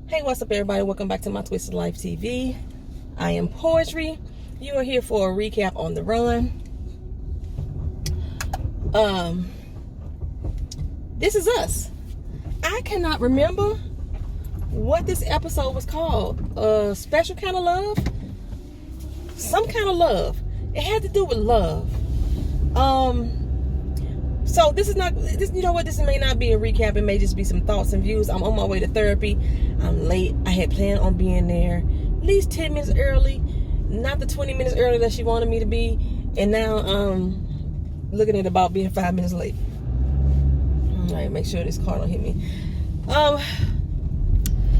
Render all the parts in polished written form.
Hey, what's up, everybody? Welcome back to My Twisted Lyf TV. I am Poetry. You are here for a recap on the run. This is us. I cannot remember what this episode was called. Special kind of love? Some kind of love. It had to do with love. So this is not, you know what, this may not be a recap. It may just be some thoughts and views. I'm on my way to therapy. I'm late. I had planned on being there at least 10 minutes early, not the 20 minutes early that she wanted me to be. And now looking at about being 5 minutes late. All right, make sure this car don't hit me.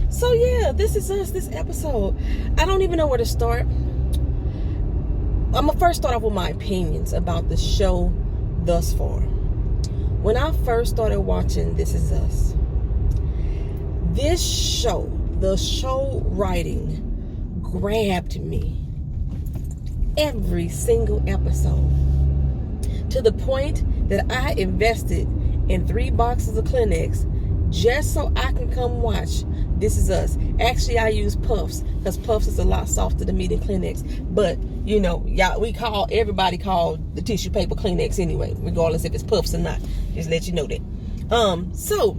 So yeah, this is us, this episode. I don't even know where to start. I'm gonna first start off with my opinions about the show thus far. When I first started watching This Is Us, this show, the show writing, grabbed me every single episode to the point that I invested in 3 boxes of Kleenex just so I can come watch This Is Us. Actually, I use Puffs because Puffs is a lot softer to me than Kleenex. But, you know, y'all, everybody called the tissue paper Kleenex anyway, regardless if it's Puffs or not. Just let you know that. So,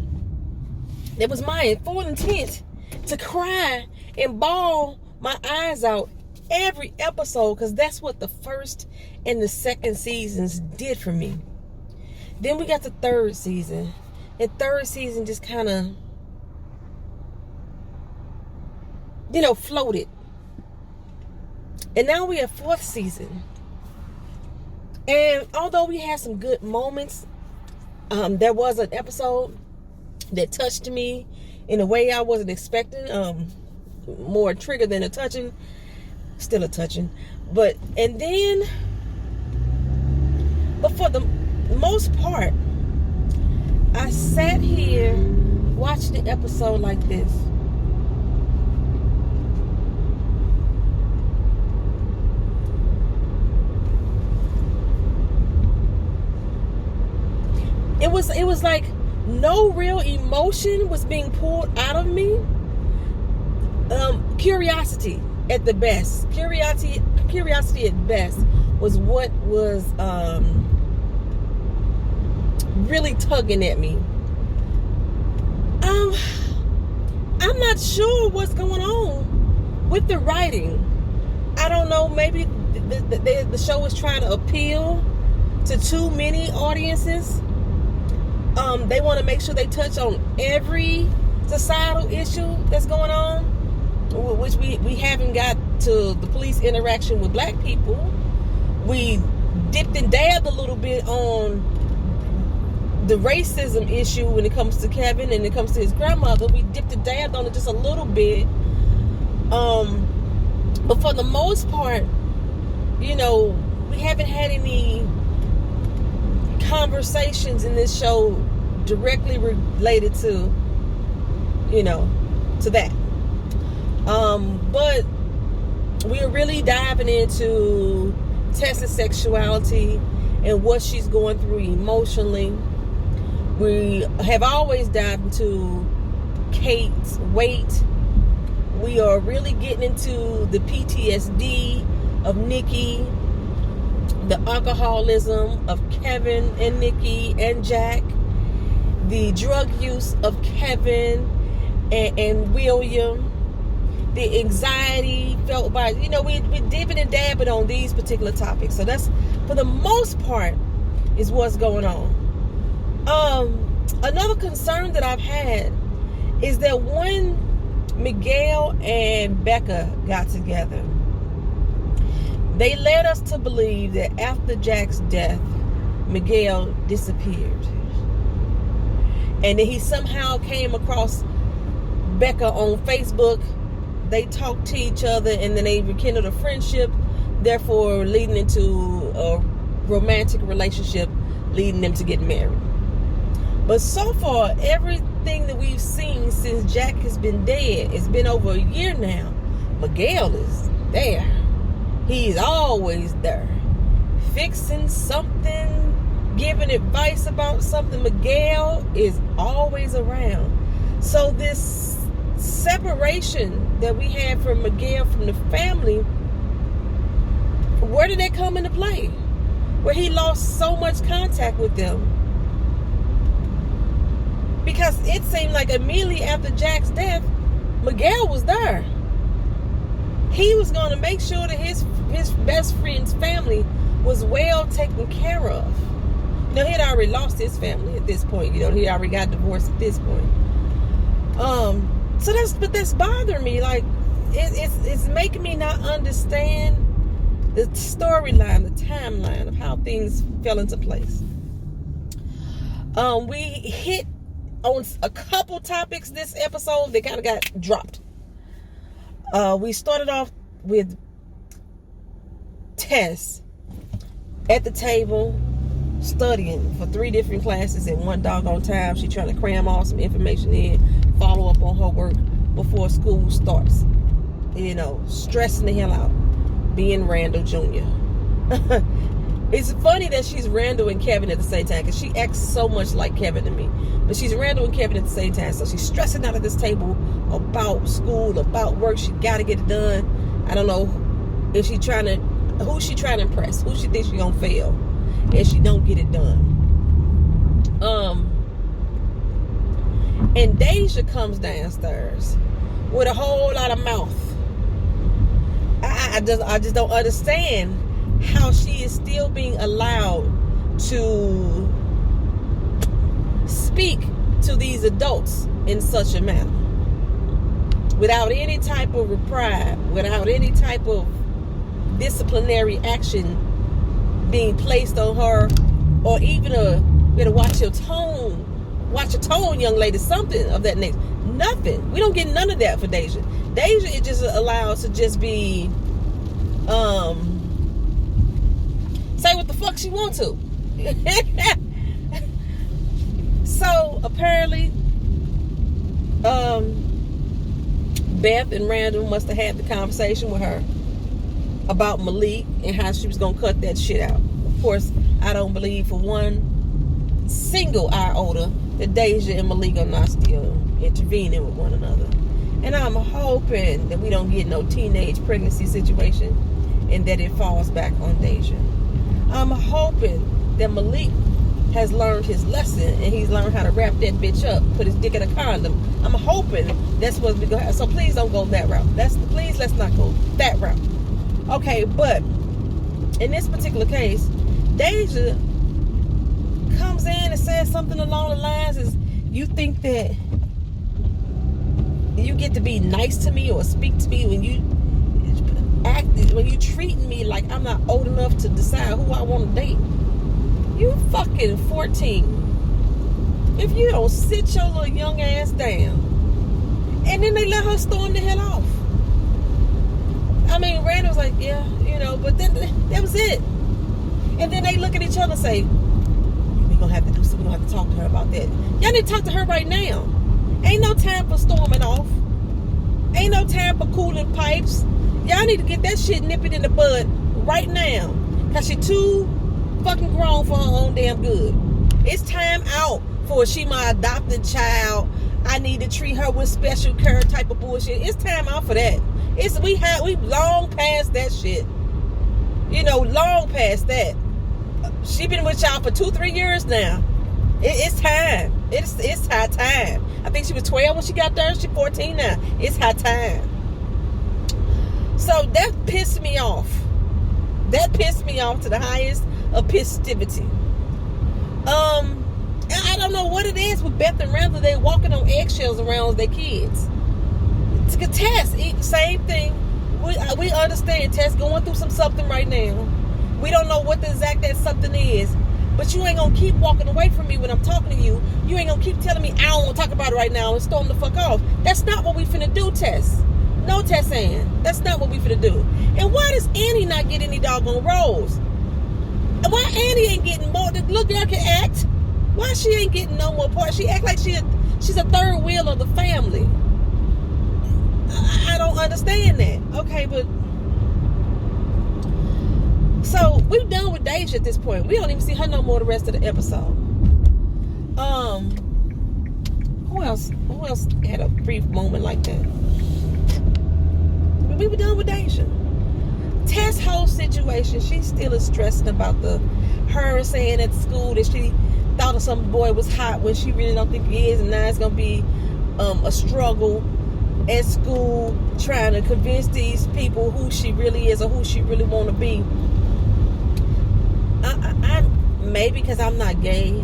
it was my full intent to cry and bawl my eyes out every episode because that's what the first and the second seasons did for me. Then we got the third season. And third season just kind of, you know, floated. And now we have fourth season. And although we had some good moments, there was an episode that touched me in a way I wasn't expecting. More trigger than a touching. Still a touching. But for the most part, I sat here watching the episode like this. It was like no real emotion was being pulled out of me. Curiosity at the best. Curiosity at best was what was really tugging at me. I'm not sure what's going on with the writing. I don't know, maybe the show is trying to appeal to too many audiences. They want to make sure they touch on every societal issue that's going on, which we haven't got to the police interaction with black people. We dipped and dabbed a little bit on the racism issue when it comes to Kevin and it comes to his grandmother. We dipped and dabbed on it just a little bit. But for the most part, you know, we haven't had any conversations in this show directly related to, you know, to that. But we're really diving into Tessa's sexuality and what she's going through emotionally. We have always dived into Kate's weight. We are really getting into the PTSD of Nikki, the alcoholism of Kevin and Nikki and Jack, the drug use of Kevin and William, the anxiety felt by, you know, we're dipping and dabbing on these particular topics. So that's, for the most part, is what's going on. Another concern that I've had is that when Miguel and Becca got together, they led us to believe that after Jack's death, Miguel disappeared. And then he somehow came across Becca on Facebook. They talked to each other and then they rekindled a friendship, therefore leading into a romantic relationship, leading them to get married. But so far, everything that we've seen since Jack has been dead, it's been over a year now, Miguel is there. He's always there. Fixing something, giving advice about something. Miguel is always around. So this separation that we had from Miguel from the family, where did that come into play? Where he lost so much contact with them. Because it seemed like immediately after Jack's death, Miguel was there. He was going to make sure that his best friend's family was well taken care of. You know, he had already lost his family at this point. You know, he already got divorced at this point. So that's bothering me. Like, it's making me not understand the storyline, the timeline of how things fell into place. We hit on a couple topics this episode that kind of got dropped. We started off with Tess at the table studying for 3 different classes in one doggone time. She's trying to cram all some information in, follow up on her work before school starts. You know, stressing the hell out, being Randall Jr. It's funny that she's Randall and Kevin at the same time, because she acts so much like Kevin to me. But she's Randall and Kevin at the same time. So she's stressing out at this table about school, about work. She got to get it done. I don't know if who she trying to impress, who she thinks she gonna fail if she don't get it done. And Deja comes downstairs with a whole lot of mouth. I just don't understand how she is still being allowed to speak to these adults in such a manner, without any type of reprieve, without any type of disciplinary action being placed on her, or even you better watch your tone, young lady, something of that nature. Nothing. We don't get none of that for Deja. Deja is just allowed to just be say what the fuck she want to. So apparently Beth and Randall must have had the conversation with her about Malik and how she was gonna cut that shit out. Of course, I don't believe for one single iota that Deja and Malik are not still intervening with one another. And I'm hoping that we don't get no teenage pregnancy situation and that it falls back on Deja. I'm hoping that Malik has learned his lesson and he's learned how to wrap that bitch up, put his dick in a condom. I'm hoping that's what we're gonna have. So please don't go that route. Please let's not go that route. Okay, but in this particular case, Deja comes in and says something along the lines is, you think that you get to be nice to me or speak to me when you treating me like I'm not old enough to decide who I want to date. You fucking 14. If you don't sit your little young ass down. And then they let her storm the hell off. I mean, Randall's like, yeah, you know, but then that was it. And then they look at each other and say, we're gonna have to do something, we're gonna have to talk to her about that. Y'all need to talk to her right now. Ain't no time for storming off. Ain't no time for cooling pipes. Y'all need to get that shit nipped in the bud right now. Cause she too fucking grown for her own damn good. It's time out for she my adopted child. I need to treat her with special care type of bullshit. It's time out for that. We long past that shit. You know, long past that. She been with y'all for 2-3 years now. It's time. It's high time. I think she was 12 when she got there. She's 14 now. It's high time. So that pissed me off. That pissed me off to the highest of pissivity. I don't know what it is with Beth and Randall. They walking on eggshells around their kids. Tess, same thing. We understand Tess going through something right now. We don't know what the exact that something is. But you ain't gonna keep walking away from me when I'm talking to you. You ain't gonna keep telling me I don't want to talk about it right now and storm the fuck off. That's not what we finna do, Tess. No, Tess Ann. That's not what we finna do. And why does Annie not get any doggone roles? And why Annie ain't getting more? Look, girl can act. Why she ain't getting no more parts? She act like she's a third wheel of the family. I don't understand that. Okay, but so we're done with Deja at this point. We don't even see her no more the rest of the episode. Who Who else had a brief moment like that? We were done with Deja. Tess' whole situation, she still is stressing about her saying at school that she thought some boy was hot when she really don't think he is, and now it's gonna be a struggle at school trying to convince these people who she really is or who she really want to be. I maybe because I'm not gay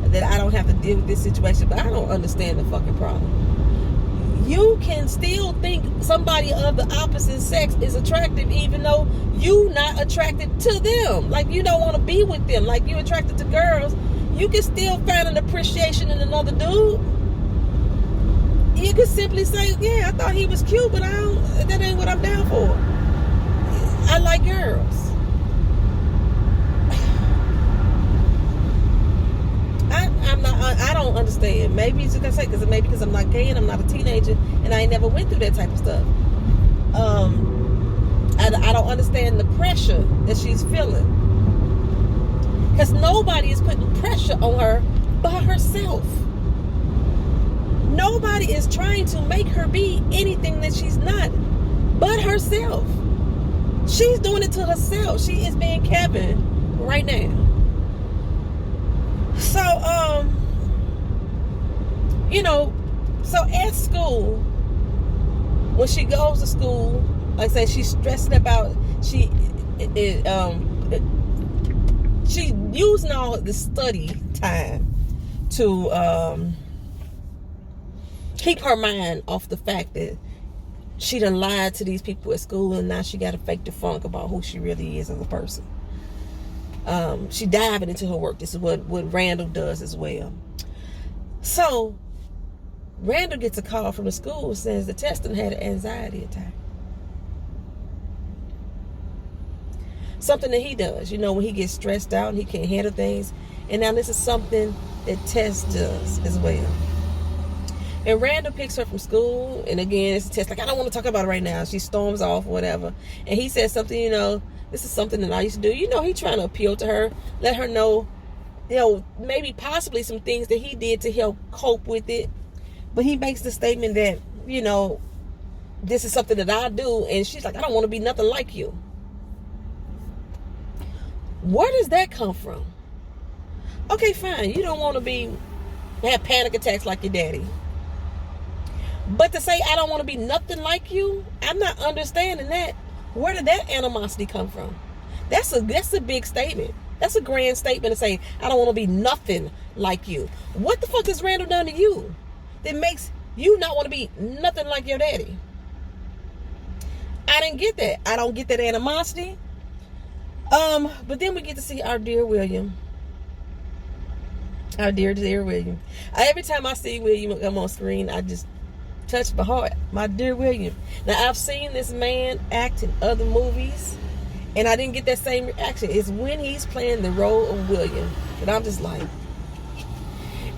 that I don't have to deal with this situation, but I don't understand the fucking problem. You can still think somebody of the opposite sex is attractive even though you not attracted to them. Like, you don't want to be with them. Like, you attracted to girls. You can still find an appreciation in another dude. You could simply say, yeah, I thought he was cute, but that ain't what I'm down for. I like girls. I don't understand. Maybe it's just because I'm not gay and I'm not a teenager and I ain't never went through that type of stuff. I don't understand the pressure that she's feeling. Because nobody is putting pressure on her but herself. Nobody is trying to make her be anything that she's not but herself. She's doing it to herself. She is being Kevin right now. So, so at school, when she goes to school, like I say, she's stressing about, she using all the study time to keep her mind off the fact that she done lied to these people at school and now she got to fake the funk about who she really is as a person. She diving into her work. This is what Randall does as well. So Randall gets a call from the school and says the Teston had an anxiety attack. Something that he does, when he gets stressed out and he can't handle things. And now this is something that Tess does as well. And Randall picks her from school, and again, it's a Tess like, I don't want to talk about it right now. She storms off or whatever. And he says something, this is something that I used to do. He's trying to appeal to her, let her know, maybe possibly some things that he did to help cope with it. But he makes the statement that, this is something that I do. And she's like, I don't want to be nothing like you. Where does that come from? Okay, fine. You don't want to have panic attacks like your daddy. But to say, I don't want to be nothing like you, I'm not understanding that. Where did that animosity come from? That's a big statement. That's a grand statement to say, I don't want to be nothing like you. What the fuck has Randall done to you that makes you not want to be nothing like your daddy? I didn't get that. I don't get that animosity. But then we get to see our dear William. Our dear William. Every time I see William come on screen, I just touch my heart. My dear William. Now, I've seen this man act in other movies, and I didn't get that same reaction. It's when he's playing the role of William that I'm just like.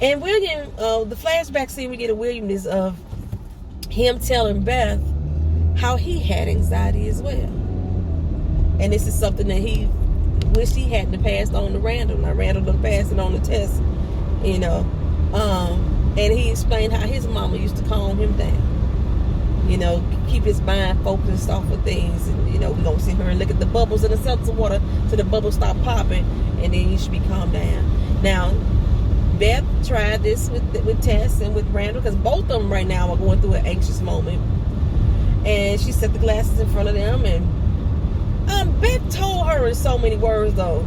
And William, the flashback scene we get of William is of him telling Beth how he had anxiety as well. And this is something that he wished he hadn't passed on to Randall. Now, Randall done passed it on the Tess, and he explained how his mama used to calm him down. Keep his mind focused off of things. And, we're going to sit here and look at the bubbles in the seltzer water till the bubbles stop popping, and then you should be calmed down. Now, Beth tried this with Tess and with Randall, because both of them right now are going through an anxious moment. And she set the glasses in front of them, and Beth told her in so many words, though,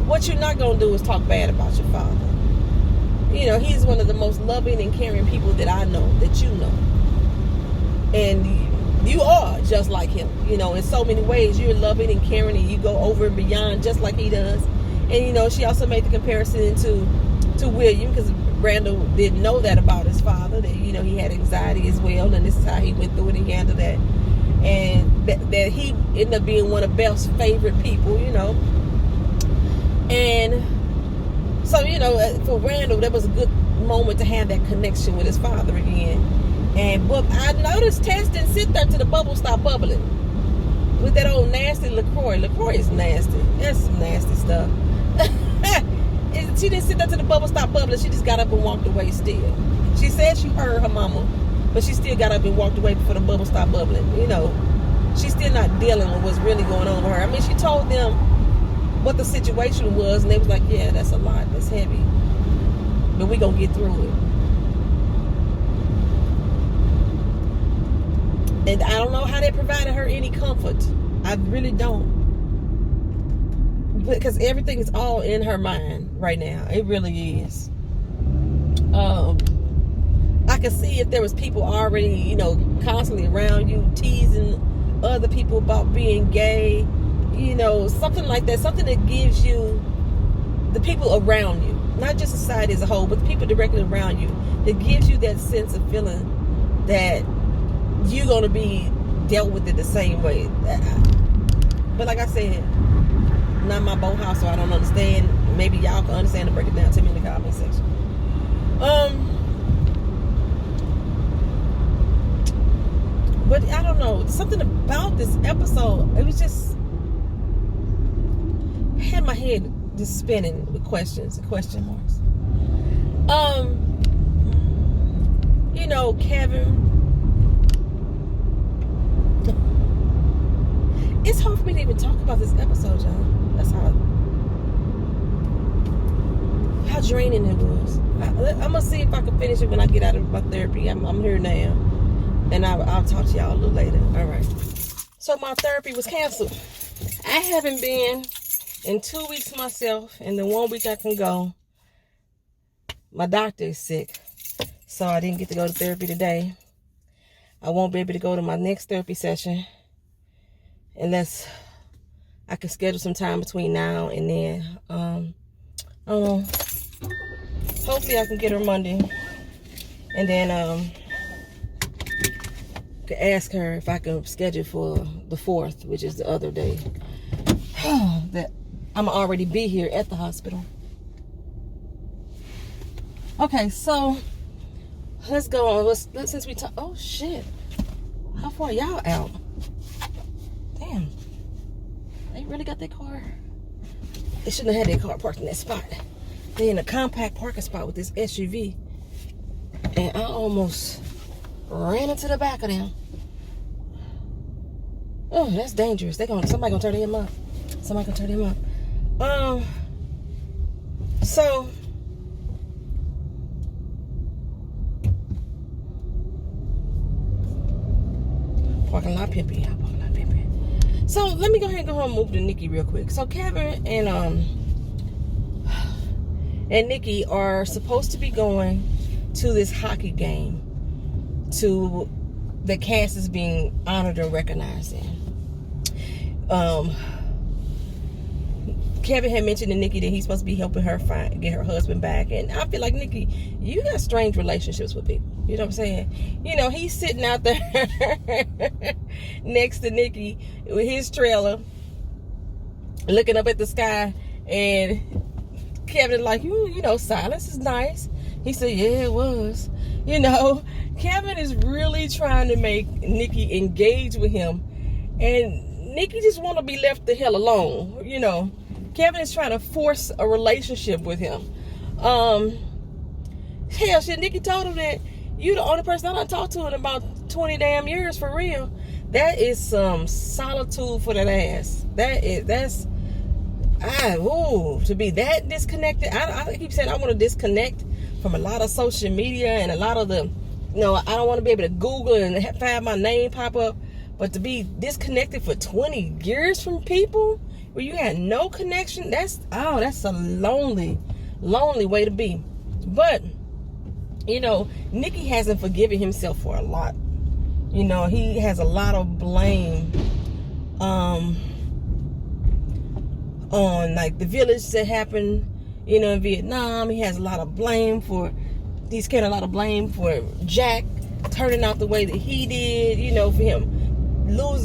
what you're not going to do is talk bad about your father. He's one of the most loving and caring people that I know, that you know. And you are just like him. In so many ways, you're loving and caring, and you go over and beyond just like he does. And, she also made the comparison to William, because Randall didn't know that about his father, that, he had anxiety as well, and this is how he went through it and handled that. And that he ended up being one of Beth's favorite people, And so, for Randall, that was a good moment to have that connection with his father again. But I noticed Tess didn't sit there till the bubbles stopped bubbling. With that old nasty LaCroix. LaCroix is nasty. That's some nasty stuff. She didn't sit there till the bubble stopped bubbling. She just got up and walked away still. She said she heard her mama, but she still got up and walked away before the bubble stopped bubbling. You know, she's still not dealing with what's really going on with her. I mean, she told them what the situation was, and they was like, yeah, that's a lot. That's heavy. But we gonna get through it. And I don't know how they provided her any comfort. I really don't. Because everything is all in her mind right now. It really is. I could see if there was people already, you know, constantly around you teasing other people about being gay, you know, something like that. Something that gives you, the people around you, not just society as a whole, but the people directly around you, that gives you that sense of feeling that you're going to be dealt with it the same way. But like I said, not my boathouse, so I don't understand. Maybe y'all can understand and break it down to me in the comment section. But I don't know, something about this episode, it was just had my head just spinning with questions and question marks. You know, Kevin, it's hard for me to even talk about this episode, y'all. That's how draining it was. I'm gonna see if I can finish it when I get out of my therapy. I'm here now, and I'll talk to y'all a little later. All right. So my therapy was canceled. I haven't been in 2 weeks myself, and the 1 week I can go, my doctor is sick, so I didn't get to go to therapy today. I won't be able to go to my next therapy session unless I can schedule some time between now and then. I don't know. Hopefully I can get her Monday, and then can ask her if I can schedule for the 4th, which is the other day that I'm already be here at the hospital. Okay, so let's go on. Since we talk, oh shit, how far y'all out? Damn, they really got their car. They shouldn't have had their car parked in that spot. They in a compact parking spot with this SUV, and I almost ran into the back of them. Oh, that's dangerous. Somebody gonna turn him up. Somebody gonna turn him up. So parking lot pimping, y'all. Parking lot pimping. So let me go ahead and go home and move to Nikki real quick. So Kevin and Nikki are supposed to be going to this hockey game to the cast is being honored and recognized in. Kevin had mentioned to Nikki that he's supposed to be helping her get her husband back, and I feel like, Nikki, you got strange relationships with people. You know what I'm saying? You know, he's sitting out there next to Nikki with his trailer, looking up at the sky, and Kevin like, you know, silence is nice. He said, yeah, it was. You know, Kevin is really trying to make Nikki engage with him, and Nikki just want to be left the hell alone. You know, Kevin is trying to force a relationship with him. Hell, shit, Nikki told him that you the only person I done talked to in about 20 damn years, for real. That is some solitude for that ass. To be that disconnected. I keep saying I want to disconnect from a lot of social media and a lot of the, you know, I don't want to be able to Google and have my name pop up, but to be disconnected for 20 years from people where you had no connection, that's a lonely way to be. But, you know, Nikki hasn't forgiven himself for a lot. You know, he has a lot of blame on like the village that happened, you know, in Vietnam. He's carrying a lot of blame for Jack turning out the way that he did, you know, for him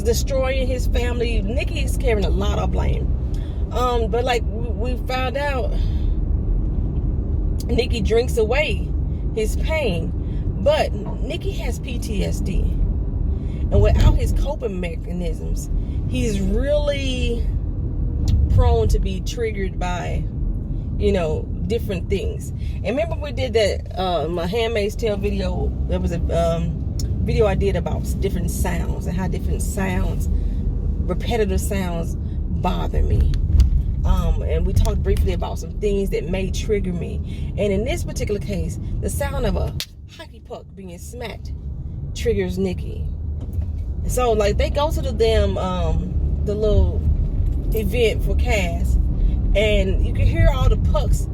destroying his family. Nikki is carrying a lot of blame. But like we found out, Nikki drinks away his pain. But Nikki has PTSD. And without his coping mechanisms, he's really prone to be triggered by, you know, different things. And remember we did that my Handmaid's Tale video. There was a video I did about different sounds and how different sounds, repetitive sounds, bother me. And we talked briefly about some things that may trigger me. And in this particular case, the sound of a hockey puck being smacked triggers Nikki. So like they go to the damn the little event for Cass, and you can hear all the pucks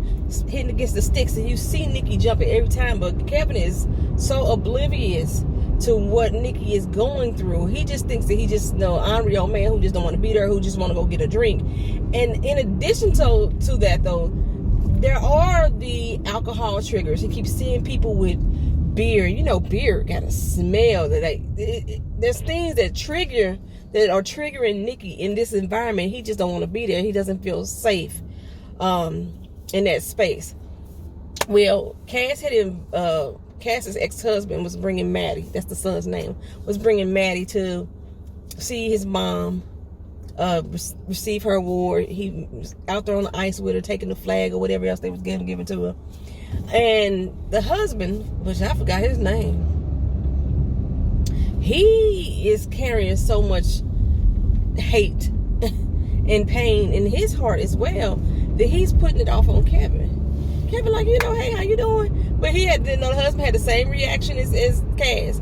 hitting against the sticks, and you see Nikki jumping every time. But Kevin is so oblivious to what Nikki is going through. He just thinks that he just ornery old man who just don't want to be there, who just want to go get a drink. And in addition to that though, there are the alcohol triggers. He keeps seeing people with beer. You know, beer got a smell that there's things that are triggering Nikki in this environment. He just don't want to be there. He doesn't feel safe in that space. Well, Cass's ex-husband was bringing Maddie, that's the son's name, was bringing Maddie to see his mom receive her award. He was out there on the ice with her, taking the flag or whatever else they was giving to her. And the husband, which I forgot his name, he is carrying so much hate and pain in his heart as well that he's putting it off on Kevin. Kevin like, hey, how you doing? But he the husband had the same reaction as Cass.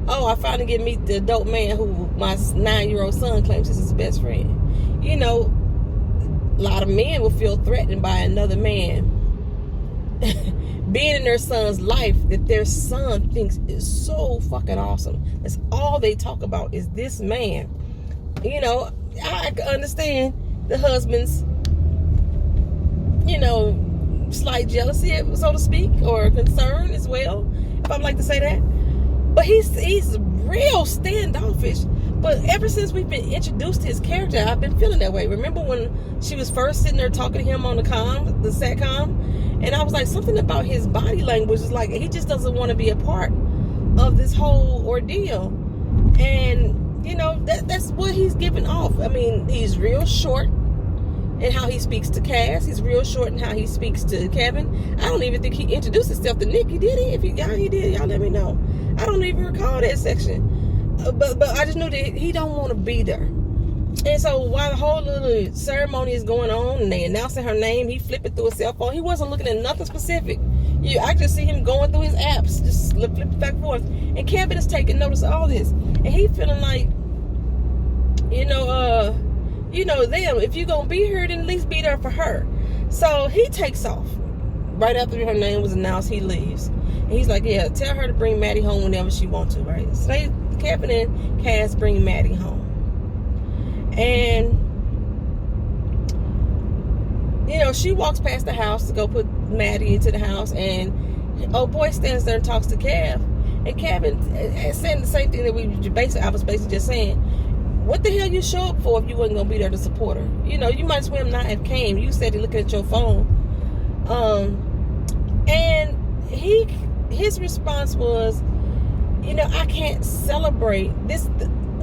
Oh, I finally get to meet the adult man who my 9-year-old son claims is his best friend. A lot of men will feel threatened by another man being in their son's life that their son thinks is so fucking awesome. That's all they talk about is this man. I understand the husband's, slight jealousy, so to speak, or concern as well, if I would like to say that. But he's real standoffish. But ever since we've been introduced to his character, I've been feeling that way. Remember when she was first sitting there talking to him on the satcom, and I was like, something about his body language is like he just doesn't want to be a part of this whole ordeal. And that's what he's giving off. I mean, he's real short in how he speaks to Cass. He's real short in how he speaks to Kevin. I don't even think he introduced himself to Nikki, did he? If he did, y'all let me know. I don't even recall that section. But I just knew that he don't want to be there. And so while the whole little ceremony is going on and they announcing her name, he flipping through his cell phone. He wasn't looking at nothing specific. I just see him going through his apps, just flipping back and forth. And Kevin is taking notice of all this. And he feeling like, them, if you're going to be here, then at least be there for her. So he takes off. Right after her name was announced, he leaves. And he's like, yeah, tell her to bring Maddie home whenever she wants to, right? So Kevin and Cass bring Maddie home. And, she walks past the house to go put Maddie into the house. And old boy stands there and talks to Kev. And Kevin is saying the same thing that I was basically just saying. What the hell you show up for if you wasn't going to be there to support her? You might as well not have came. You said you're looking at your phone. And his response was, I can't celebrate this.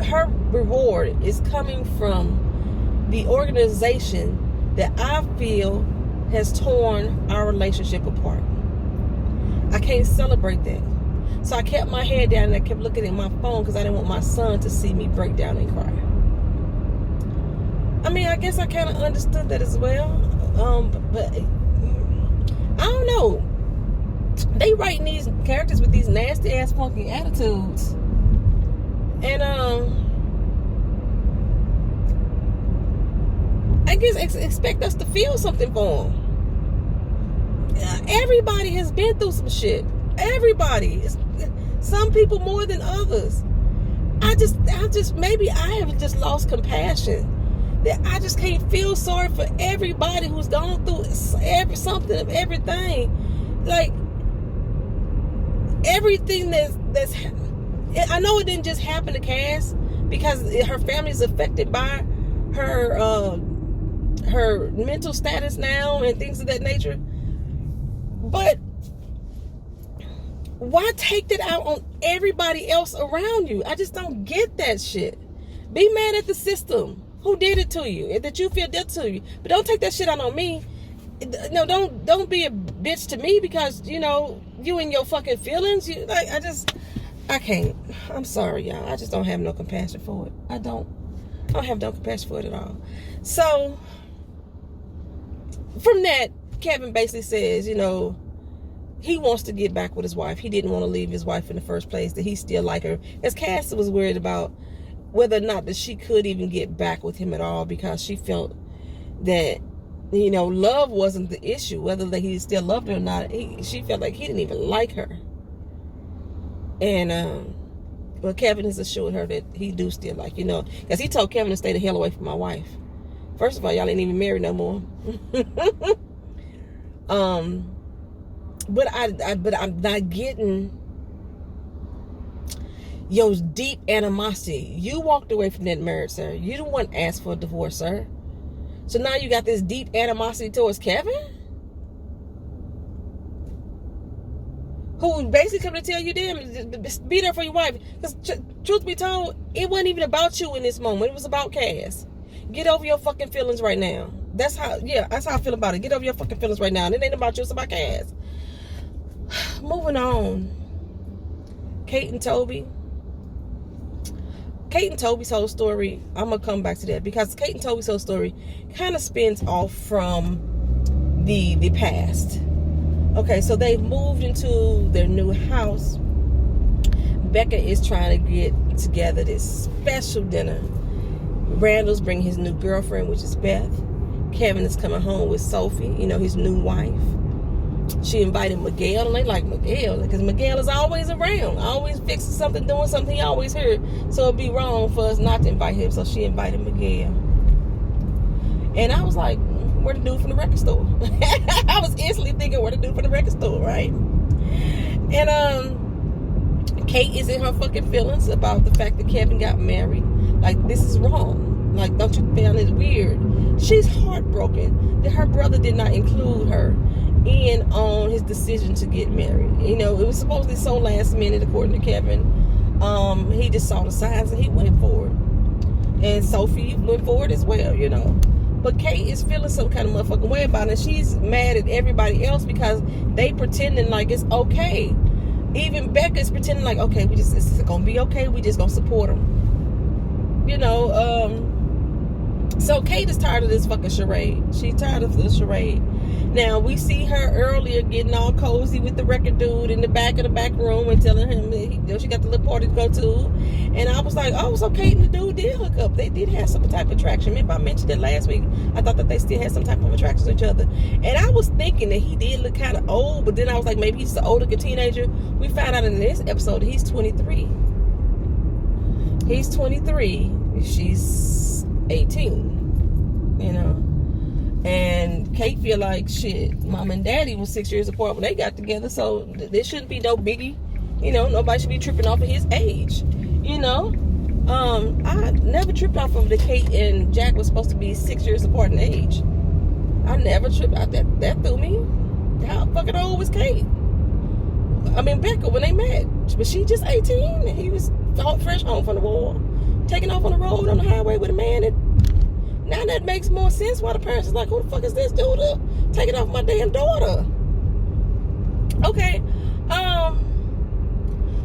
Her reward is coming from the organization that I feel has torn our relationship apart. I can't celebrate that. So I kept my head down and I kept looking at my phone because I didn't want my son to see me break down and cry. I mean, I guess I kind of understood that as well. But I don't know. They writing these characters with these nasty ass funky attitudes. And I guess expect us to feel something for them. Everybody has been through some shit. Everybody. Some people more than others. I just maybe I have just lost compassion. That I just can't feel sorry for everybody who's gone through something of everything. Like everything that's I know it didn't just happen to Cass because her family is affected by her mental status now and things of that nature. But why take that out on everybody else around you? I just don't get that shit. Be mad at the system who did it to you and that you feel did to you. But don't take that shit out on me. no, don't be a bitch to me because, you know, you and your fucking feelings. I can't. I'm sorry, y'all. I just don't have no compassion for it. I don't have no compassion for it at all. So, from that, Kevin basically says, you know, he wants to get back with his wife. He didn't want to leave his wife in the first place, that he still like her. As Cassie was worried about whether or not that she could even get back with him at all, because she felt that, you know, love wasn't the issue, whether that he still loved her or not. She felt like he didn't even like her. And well, Kevin has assured her that he do still like, you know, because he told Kevin to stay the hell away from my wife. First of all, y'all ain't even married no more. But I'm not getting your deep animosity. You walked away from that marriage, sir. You the one asked for a divorce, sir. So now you got this deep animosity towards Kevin, who basically come to tell you, damn, be there for your wife. Because truth be told, it wasn't even about you in this moment. It was about Cass. Get over your fucking feelings right now. That's how I feel about it. Get over your fucking feelings right now. And it ain't about you, it's about Cass. Moving on. Kate and Toby's whole story, I'm going to come back to that, because Kate and Toby's whole story kind of spins off from the past. Okay, so they've moved into their new house. Becca is trying to get together this special dinner. Randall's bringing his new girlfriend, which is Beth. Kevin is coming home with Sophie, you know, his new wife. She invited Miguel, and they like Miguel because Miguel is always around, always fixing something, doing something. He always here, so it'd be wrong for us not to invite him. So she invited Miguel, and I was like, "Where the dude from the record store?" I was instantly thinking, "Where the dude from the record store?" Right? And Kate is in her fucking feelings about the fact that Kevin got married. Like, this is wrong. Like, don't you find it weird? She's heartbroken that her brother did not include her in on his decision to get married. You know, it was supposedly so last minute, according to Kevin. He just saw the signs and he went for it. And Sophie went for it as well, you know. But Kate is feeling some kind of motherfucking way about it. And she's mad at everybody else because they pretending like it's okay. Even Becca is pretending like, okay, it's gonna be okay. We just gonna support them. You know, so Kate is tired of this fucking charade. She's tired of the charade. Now, we see her earlier getting all cozy with the record dude in the back room and telling him that she got the little party to go to. And I was like, oh, so Kate and the dude did hook up. They did have some type of attraction. Remember I mentioned it last week. I thought that they still had some type of attraction to each other. And I was thinking that he did look kind of old, but then I was like, maybe he's an older teenager. We found out in this episode that he's 23. He's 23. She's 18. You know? And Kate feel like, shit, mom and daddy was 6 years apart when they got together, so there shouldn't be no biggie. You know, nobody should be tripping off of his age. You know? I never tripped off of the Kate and Jack was supposed to be 6 years apart in age. I never tripped out that threw me. How fucking old was Kate? I mean, Becca, when they met, was she just 18? And he was fresh home from the war, taking off on the road on the highway with a man that, now that makes more sense why the parents is like, who the fuck is this dude taking off my damn daughter? Okay.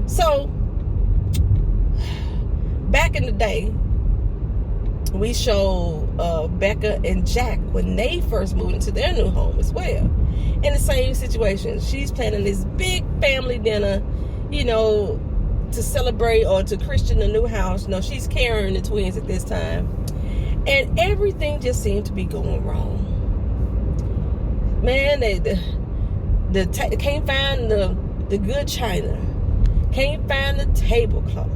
So back in the day, we show Becca and Jack when they first moved into their new home as well. In the same situation. She's planning this big family dinner, you know, to celebrate or to christen the new house. You know, she's carrying the twins at this time. And everything just seemed to be going wrong. Man, they can't find the good china. Can't find the tablecloth.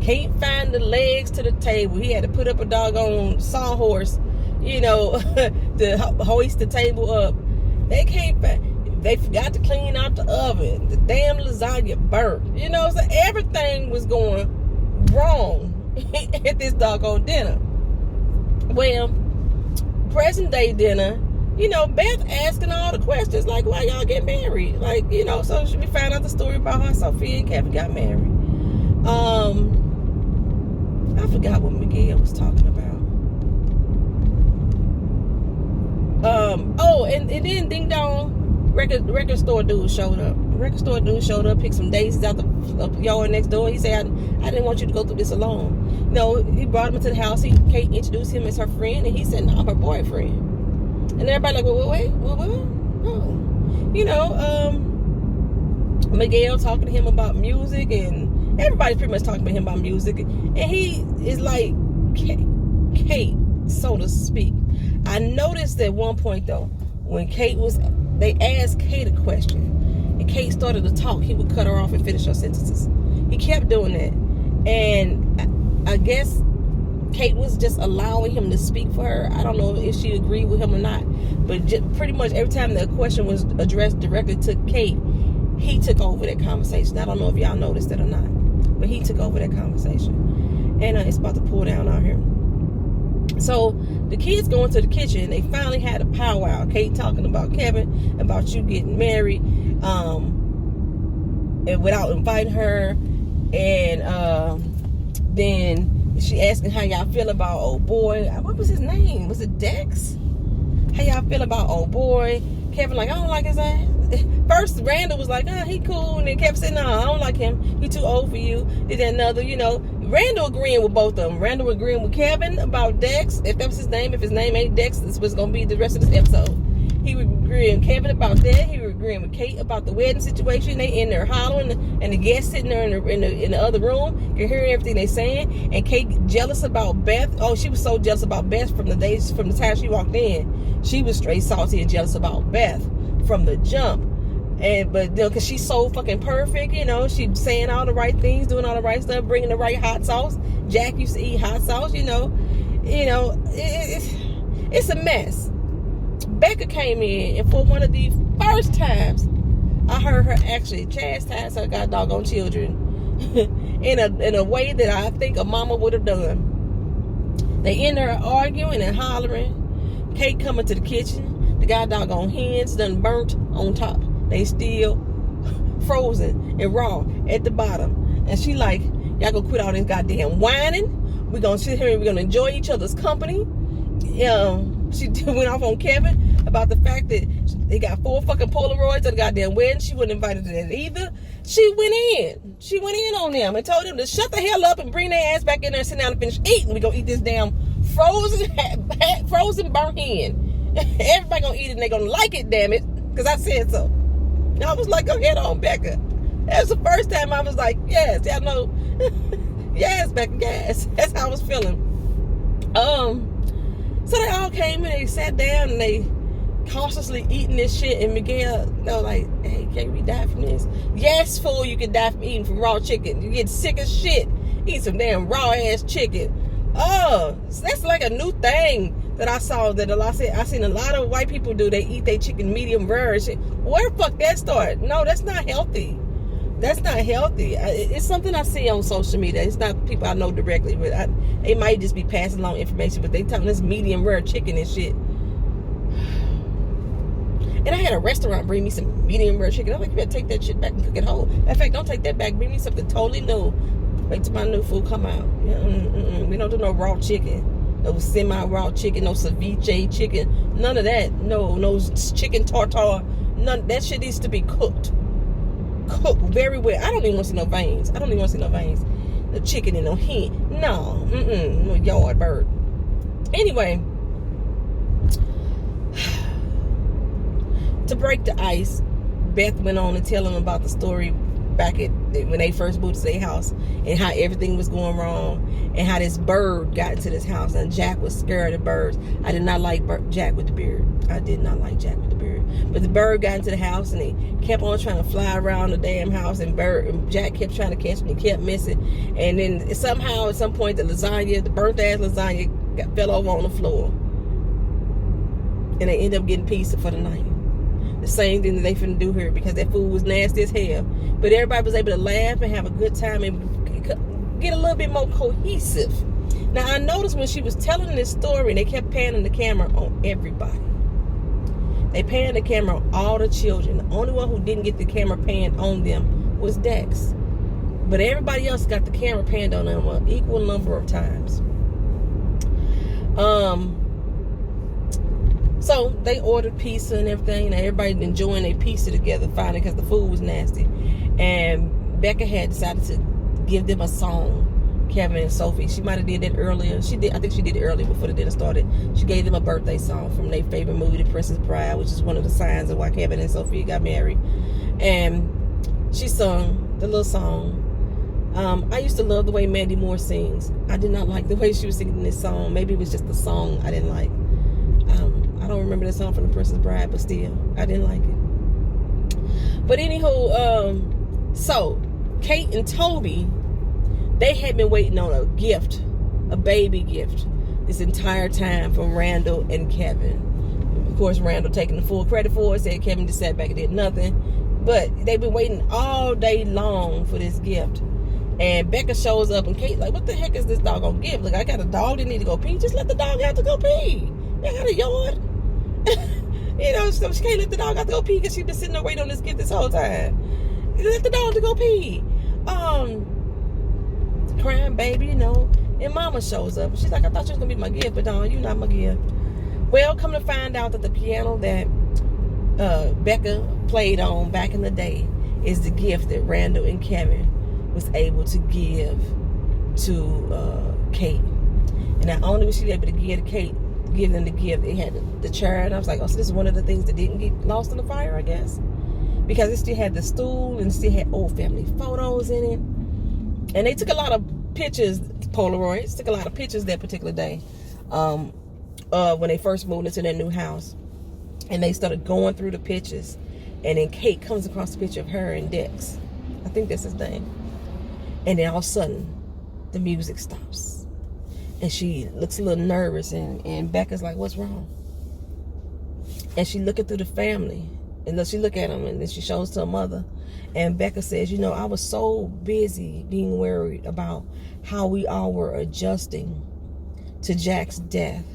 Can't find the legs to the table. He had to put up a doggone sawhorse, you know, to hoist the table up. They can't find. They forgot to clean out the oven. The damn lasagna burnt. You know, so everything was going wrong at this doggone dinner. Well, present day dinner, you know, Beth asking all the questions, like, why y'all get married? Like, you know, so we found out the story about how Sophia and Kevin got married. I forgot what Miguel was talking about. Oh, and then ding dong, record store dude showed up. Record store dude showed up, picked some daisies out the yard next door. He said, I didn't want you to go through this alone. You know, he brought him into the house. Kate introduced him as her friend, and he said, no, I'm her boyfriend. And everybody like, well, wait, what? No. You know, Miguel talking to him about music, and everybody's pretty much talking to him about music. And he is like, Kate, so to speak. I noticed at one point, though, when they asked Kate a question, and Kate started to talk, he would cut her off and finish her sentences. He kept doing that. And I guess Kate was just allowing him to speak for her. I don't know if she agreed with him or not. But pretty much every time the question was addressed directly to Kate, he took over that conversation. I don't know if y'all noticed that or not. But he took over that conversation. And it's about to pour down out here. So the kids go into the kitchen. They finally had a powwow. Kate talking about Kevin, about you getting married, and without inviting her. And then she asking how y'all feel about old boy. What was his name? Was it Dex? How y'all feel about old boy? Kevin like, I don't like his ass. First, Randall was like, he cool. And then Kevin said, no, I don't like him. He too old for you. Did another, you know. Randall agreeing with both of them. Randall agreeing with Kevin about Dex. If that was his name, if his name ain't Dex, this was going to be the rest of this episode. He was agreeing with Kevin about that. He was agreeing with Kate about the wedding situation. They in there hollering, and the guests sitting there in the other room can hear everything they saying. And Kate jealous about Beth. Oh, she was so jealous about Beth from the time she walked in. She was straight salty and jealous about Beth from the jump. But you know, because she's so fucking perfect, you know, she's saying all the right things, doing all the right stuff, bringing the right hot sauce. Jack used to eat hot sauce, you know, it's a mess. Becca came in, and for one of the first times, I heard her actually chastise her god doggone children in a way that I think a mama would have done. They in there arguing and hollering. Kate coming to the kitchen. The god doggone hens done burnt on top. They still frozen and raw at the bottom. And she like, y'all gonna quit all this goddamn whining. We're gonna sit here and we're gonna enjoy each other's company. She went off on Kevin about the fact that they got 4 fucking Polaroids at the goddamn wedding. She wasn't invited to that either. She went in on them and told them to shut the hell up and bring their ass back in there and sit down and finish eating. We gonna eat this damn frozen burnt hen. Everybody gonna eat it and they gonna like it, damn it, because I said so. I was like, go ahead on, Becca. That's the first time I was like, yes, y'all know. Yes, Becca, yes. That's how I was feeling. So they all came and they sat down and they cautiously eating this shit. And Miguel, they were like, hey, can't we die from this? Yes, fool, you can die from eating from raw chicken. You get sick as shit. Eat some damn raw ass chicken. Oh, so that's like a new thing that I saw that I seen a lot of white people do. They eat their chicken medium rare and shit. Where the fuck that started? No, that's not healthy. That's not healthy. It's something I see on social media. It's not people I know directly, but they might just be passing along information. But they talking this medium rare chicken and shit. And I had a restaurant bring me some medium rare chicken. I'm like, you better take that shit back and cook it whole. In fact, don't take that back. Bring me something totally new. Wait till my new food come out. We don't do no raw chicken. No semi-raw chicken, no ceviche chicken, none of that. No chicken tartare. None. That shit needs to be cooked very well. I don't even want to see no veins. The chicken and no hen. No yard bird. Anyway, to break the ice, Beth went on to tell him about the story back when they first moved to their house and how everything was going wrong and how this bird got into this house and Jack was scared of birds. I did not like Jack with the beard. I did not like Jack with the beard. But the bird got into the house and he kept on trying to fly around the damn house and Jack kept trying to catch him and kept missing. And then somehow at some point the burnt ass lasagna fell over on the floor. And they ended up getting pizza for the night. The same thing that they finna do here because that food was nasty as hell. But everybody was able to laugh and have a good time and get a little bit more cohesive. Now, I noticed when she was telling this story, they kept panning the camera on everybody. They panned the camera on all the children. The only one who didn't get the camera panned on them was Dex. But everybody else got the camera panned on them an equal number of times. So they ordered pizza and everything, and everybody enjoying their pizza together finally because the food was nasty. And Becca had decided to give them a song, Kevin and Sophie. She might have did that earlier. I think she did it earlier before the dinner started. She gave them a birthday song from their favorite movie, The Princess Bride, which is one of the signs of why Kevin and Sophie got married. And she sung the little song. I used to love the way Mandy Moore sings. I did not like the way she was singing this song. Maybe it was just the song I didn't like. I don't remember the song from The Princess Bride, but still, I didn't like it. But anywho, so Kate and Toby, they had been waiting on a gift, a baby gift, this entire time from Randall and Kevin. Of course, Randall taking the full credit for it, said Kevin just sat back and did nothing. But they've been waiting all day long for this gift. And Becca shows up, and Kate's like, what the heck is this doggone gift? Look, I got a dog that need to go pee. Just let the dog out to go pee. I got a yard. So she can't let the dog out to go pee because she's been sitting there waiting on this gift this whole time. Let the dog to go pee. Crying baby, and Mama shows up. She's like, I thought you was going to be my gift, but no, you're not my gift. Well, come to find out that the piano that Becca played on back in the day is the gift that Randall and Kevin was able to give to Kate. And not only was she able to give them the gift, it had the chair, and I was like, oh, so this is one of the things that didn't get lost in the fire, I guess, because it still had the stool and it still had old family photos in it. And they took a lot of pictures, Polaroids, took a lot of pictures that particular day when they first moved into their new house. And they started going through the pictures, and then Kate comes across the picture of her and Dex. I think that's his name. And then all of a sudden, the music stops. And she looks a little nervous, and Becca's like, what's wrong? And she looking through the family. And then she look at him, and then she shows to her mother. And Becca says, I was so busy being worried about how we all were adjusting to Jack's death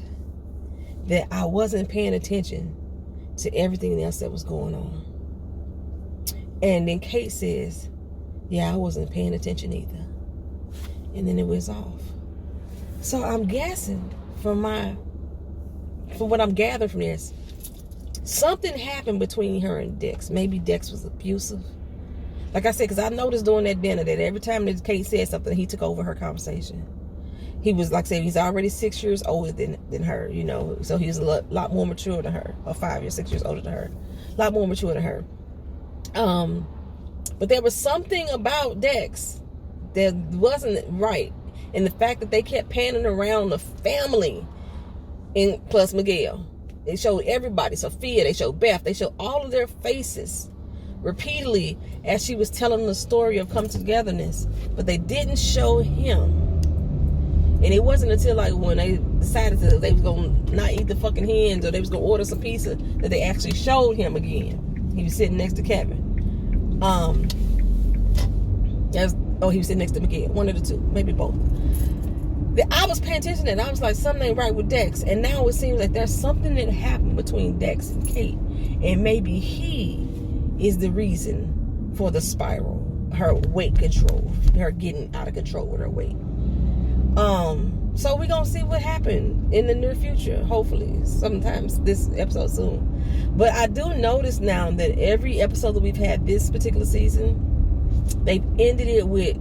that I wasn't paying attention to everything else that was going on. And then Kate says, yeah, I wasn't paying attention either. And then it was off. So I'm guessing from what I'm gathering from this, something happened between her and Dex. Maybe Dex was abusive. Like I said, because I noticed during that dinner that every time that Kate said something, he took over her conversation. He was, like I said, he's already 6 years older than her, so he's a lot more mature than her, or 5 years, 6 years older than her, a lot more mature than her. But there was something about Dex that wasn't right, and the fact that they kept panning around the family, plus Miguel. They showed everybody, Sophia, they showed Beth, they showed all of their faces repeatedly as she was telling the story of come togetherness, but they didn't show him. And it wasn't until like when they decided that they was gonna not eat the fucking hens, or they was gonna order some pizza, that they actually showed him again. He was sitting next to Kevin. He was sitting next to Miguel, one of the two, maybe both. I was paying attention, and I was like, something ain't right with Dex. And now it seems like there's something that happened between Dex and Kate, and maybe he is the reason for the spiral, her weight control, her getting out of control with her weight. So we're gonna see what happened in the near future, hopefully sometimes this episode soon. But I do notice now that every episode that we've had this particular season, they've ended it with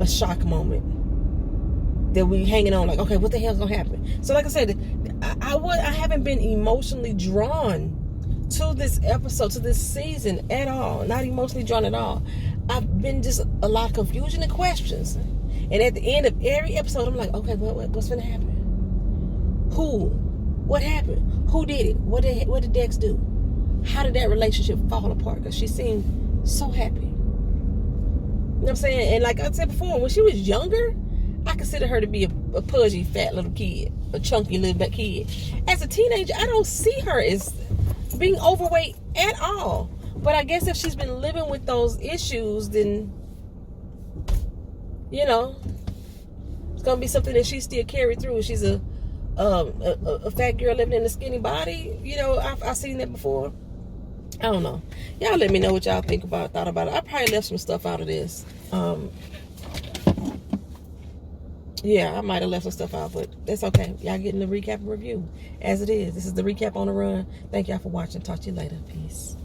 a shock moment that we hanging on like, okay, what the hell's gonna happen? So like I said, I haven't been emotionally drawn to this episode, to this season at all. Not emotionally drawn at all. I've been just a lot of confusion and questions. And at the end of every episode, I'm like, okay, what's gonna happen? Who? What happened? Who did it? What did Dex do? How did that relationship fall apart? Because she seemed so happy. You know what I'm saying? And like I said before, when she was younger, I consider her to be a pudgy, fat little kid, a chunky little kid. As a teenager, I don't see her as being overweight at all. But I guess if she's been living with those issues, then it's gonna be something that she still carried through. She's a fat girl living in a skinny body. I've seen that before. I don't know. Y'all let me know what y'all thought about it. I probably left some stuff out of this. Yeah, I might have left some stuff out, but that's okay. Y'all getting the recap and review as it is. This is the recap on the run. Thank y'all for watching. Talk to you later. Peace.